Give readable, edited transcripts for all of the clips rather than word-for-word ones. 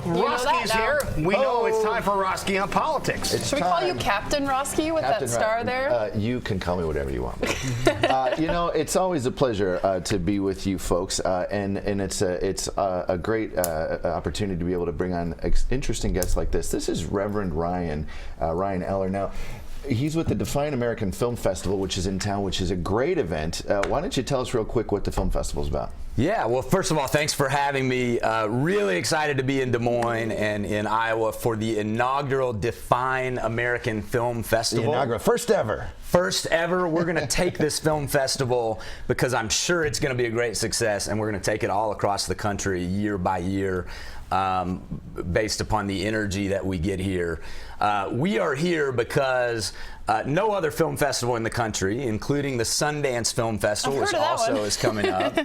Roske's here. We know it's time for Roske on politics. Should we call you Captain Roske with that star there? You can call me whatever you want. It's always a pleasure to be with you folks, and it's a great opportunity to be able to bring on interesting guests like this. This is Reverend Ryan Eller. Now, he's with the Define American Film Festival, which is in town, which is a great event. Why don't you tell us real quick what the film festival is about? Yeah, well, first of all, thanks for having me. Really excited to be in Des Moines and in Iowa for the inaugural Define American Film Festival. The inaugural, first ever. First ever. We're going to take this film festival because I'm sure it's going to be a great success, and we're going to take it all across the country year by year. Based upon the energy that we get here. We are here because no other film festival in the country, including the Sundance Film Festival, which also is coming up,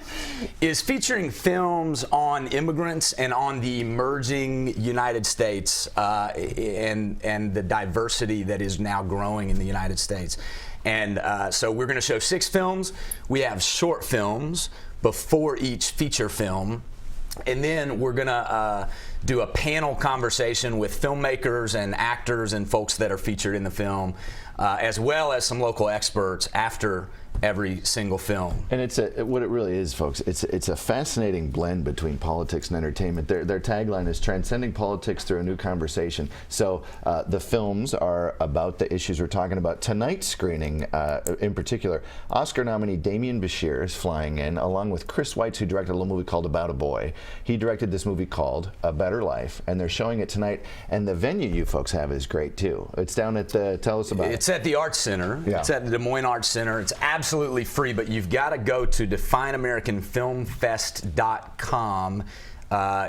is featuring films on immigrants and on the emerging United States and the diversity that is now growing in the United States. And so we're going to show 6 films. We have short films before each feature film. And then we're going to do a panel conversation with filmmakers and actors and folks that are featured in the film, as well as some local experts after every single film. And what it really is, folks, it's a fascinating blend between politics and entertainment. Their tagline is transcending politics through a new conversation. So the films are about the issues we're talking about. Tonight's screening, in particular, Oscar nominee Damien Bashir is flying in, along with Chris Weitz, who directed a little movie called About a Boy. He directed this movie called A Better Life, and they're showing it tonight. And the venue you folks have is great, too. It's down at tell us about it. It's at the Arts Center. Yeah. It's at the Des Moines Arts Center. It's absolutely free, but you've got to go to defineamericanfilmfest.com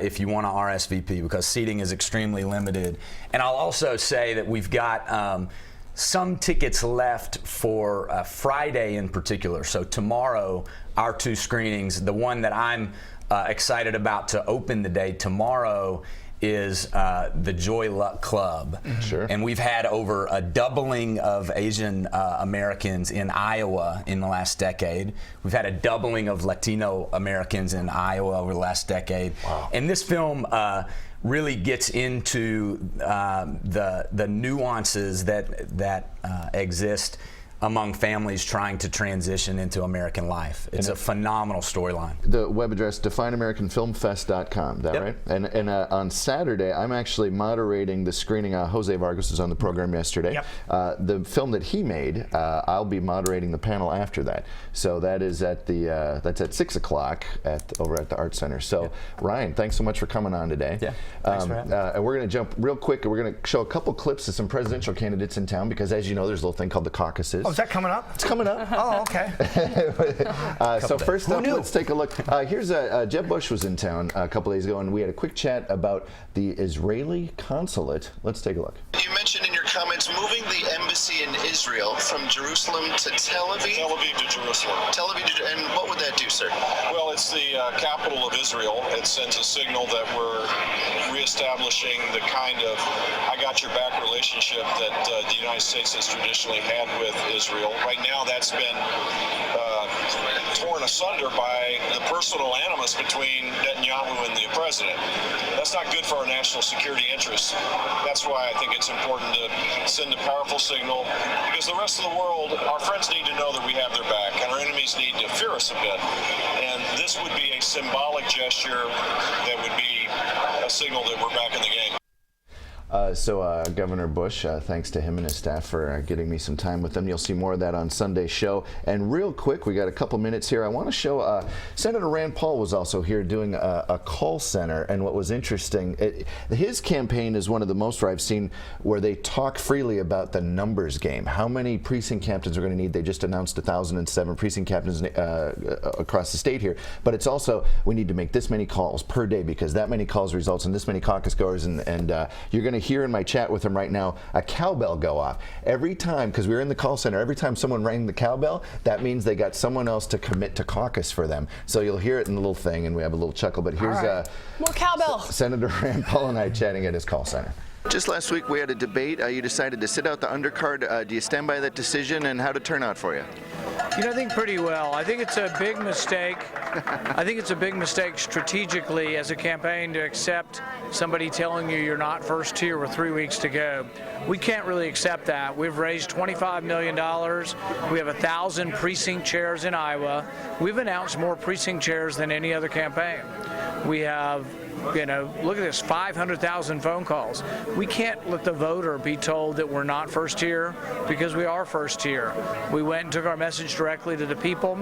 if you want to RSVP, because seating is extremely limited. And I'll also say that we've got some tickets left for Friday in particular. So tomorrow, our 2 screenings, the one that I'm excited about to open the day tomorrow is the Joy Luck Club. Sure. And we've had over a doubling of Asian Americans in Iowa in the last decade. We've had a doubling of Latino Americans in Iowa over the last decade. Wow. And this film really gets into the nuances that exist among families trying to transition into American life. It's a phenomenal storyline. The web address, defineamericanfilmfest.com, is that right? And on Saturday, I'm actually moderating the screening. Jose Vargas was on the program yesterday. Yep. The film that he made, I'll be moderating the panel after that. So that is at that's at 6 o'clock over at the Arts Center. So Ryan, thanks so much for coming on today. Yeah, thanks for having me. And we're going to jump real quick, and we're going to show a couple clips of some presidential candidates in town, because as you know, there's a little thing called the caucuses. Oh, is that coming up? It's coming up. Oh, okay. So first up, let's take a look. Here's Jeb Bush was in town a couple days ago, and we had a quick chat about the Israeli consulate. Let's take a look. You mentioned in your comments moving the embassy in Israel from Jerusalem to Tel Aviv? Tel Aviv to Jerusalem. Tel Aviv to, and what would that do, sir? Well, it's the capital of Israel. It sends a signal that we're reestablishing the kind of I got your back relationship that the United States has traditionally had with Israel. Right now, that's been torn asunder by the personal animus between Netanyahu and the president. That's not good for our national security interests. That's why I think it's important to send a powerful signal, because the rest of the world, our friends need to know that we have their back, and our enemies need to fear us a bit. And this would be a symbolic gesture that would be a signal that we're back in the game. Governor Bush, thanks to him and his staff for getting me some time with them. You'll see more of that on Sunday's show. And real quick, we got a couple minutes here. I want to show Senator Rand Paul was also here doing a call center. And what was interesting, his campaign is one of the most where I've seen where they talk freely about the numbers game. How many precinct captains are going to need? They just announced 1,007 precinct captains across the state here. But it's also, we need to make this many calls per day, because that many calls results in this many caucus goers. And you're going to hear in my chat with him right now a cowbell go off every time, because we were in the call center. Every time someone rang the cowbell, that means they got someone else to commit to caucus for them. So you'll hear it in the little thing, and we have a little chuckle. But here's more cowbell. Senator Rand Paul and I chatting at his call center. Just last week we had a debate. You decided to sit out the undercard. Do you stand by that decision, and how did it turn out for you? You know, I think pretty well. I think it's a big mistake. I think it's a big mistake strategically as a campaign to accept somebody telling you you're not first tier with 3 weeks to go. We can't really accept that. We've raised $25 million. We have 1,000 precinct chairs in Iowa. We've announced more precinct chairs than any other campaign. We have, you know, look at this, 500,000 phone calls. We can't let the voter be told that we're not first tier, because we are first tier. We went and took our message directly to the people.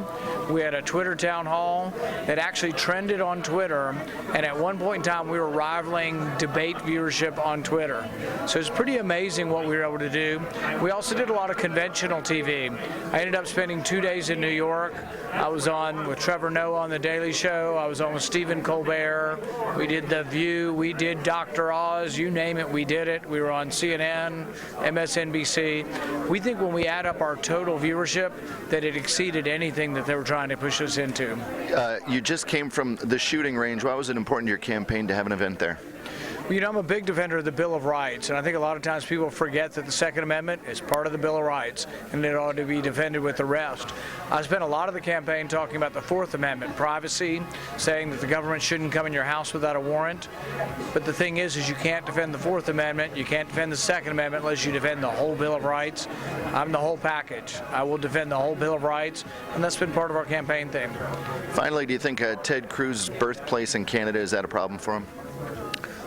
We had a Twitter town hall that actually trended on Twitter, and at one point in time we were rivaling debate viewership on Twitter. So it's pretty amazing what we were able to do. We also did a lot of conventional TV. I ended up spending 2 days in New York. I was on with Trevor Noah on The Daily Show. I was on with Stephen Colbert. We did The View. We did Dr. Oz. You name it, we did it. We were on CNN, MSNBC. We think when we add up our total viewership that it exceeded anything that they were trying to push us into. You just came from the shooting range. Why was it important to your campaign to have an event there? You know, I'm a big defender of the Bill of Rights, and I think a lot of times people forget that the Second Amendment is part of the Bill of Rights, and it ought to be defended with the rest. I spent a lot of the campaign talking about the Fourth Amendment, privacy, saying that the government shouldn't come in your house without a warrant. But the thing is you can't defend the Fourth Amendment, you can't defend the Second Amendment unless you defend the whole Bill of Rights. I'm the whole package. I will defend the whole Bill of Rights, and that's been part of our campaign theme. Finally, do you think Ted Cruz's birthplace in Canada, is that a problem for him?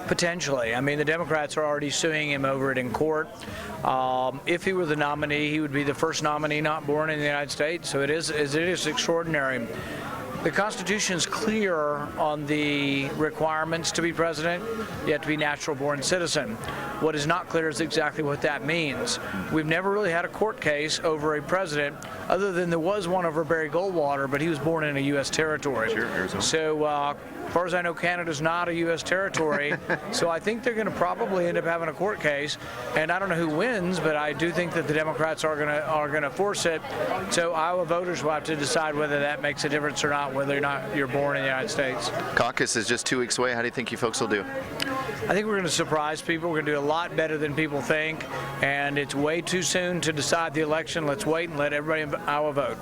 Potentially. I mean, the Democrats are already suing him over it in court. If he were the nominee, he would be the first nominee not born in the United States. So it is extraordinary. The Constitution is clear on the requirements to be president. You have to be natural-born citizen. What is not clear is exactly what that means. We've never really had a court case over a president, other than there was one over Barry Goldwater, but he was born in a U.S. territory. Sure, Arizona. So, as far as I know, Canada's not a U.S. territory, so I think they're going to probably end up having a court case, and I don't know who wins, but I do think that the Democrats are going to force it. So Iowa voters will have to decide whether that makes a difference or not, whether or not you're born in the United States. Caucus is just 2 weeks away. How do you think you folks will do? I think we're going to surprise people. We're going to do a lot better than people think, and it's way too soon to decide the election. Let's wait and let everybody in Iowa vote.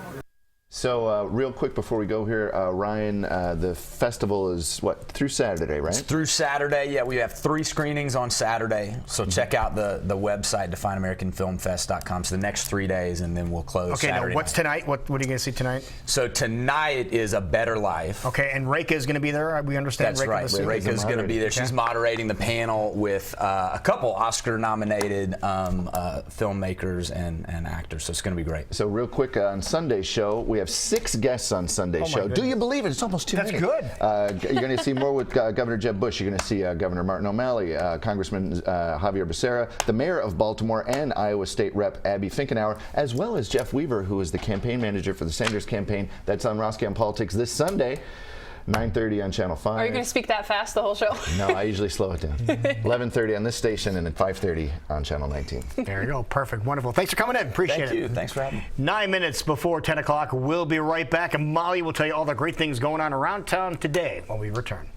So real quick before we go here, Ryan, the festival is what, through Saturday, right? It's through Saturday. Yeah, we have 3 screenings on Saturday. So check out the website, defineamericanfilmfest.com. So the next 3 days, and then we'll close Saturday. Okay, now what's tonight? What are you going to see tonight? So tonight is A Better Life. Okay, and Roske is going to be there. We understand. That's right. Roske is going to be there. Okay. She's moderating the panel with a couple Oscar-nominated filmmakers and actors. So it's going to be great. So real quick, on Sunday's show, we have 6 guests on Sunday's show. Goodness. Do you believe it? It's almost too many. That's good. You're going to see more with Governor Jeb Bush. You're going to see Governor Martin O'Malley, Congressman Javier Becerra, the mayor of Baltimore, and Iowa State Rep Abby Finkenauer, as well as Jeff Weaver, who is the campaign manager for the Sanders campaign. That's on Roske on Politics this Sunday. 9:30 on Channel 5. Are you going to speak that fast the whole show? No, I usually slow it down. 11:30 on this station, and then 5:30 on Channel 19. There you go. Perfect. Wonderful. Thanks for coming in. Appreciate it. Thank you. Thanks for having me. 9 minutes before 10 o'clock. We'll be right back, and Molly will tell you all the great things going on around town today when we return.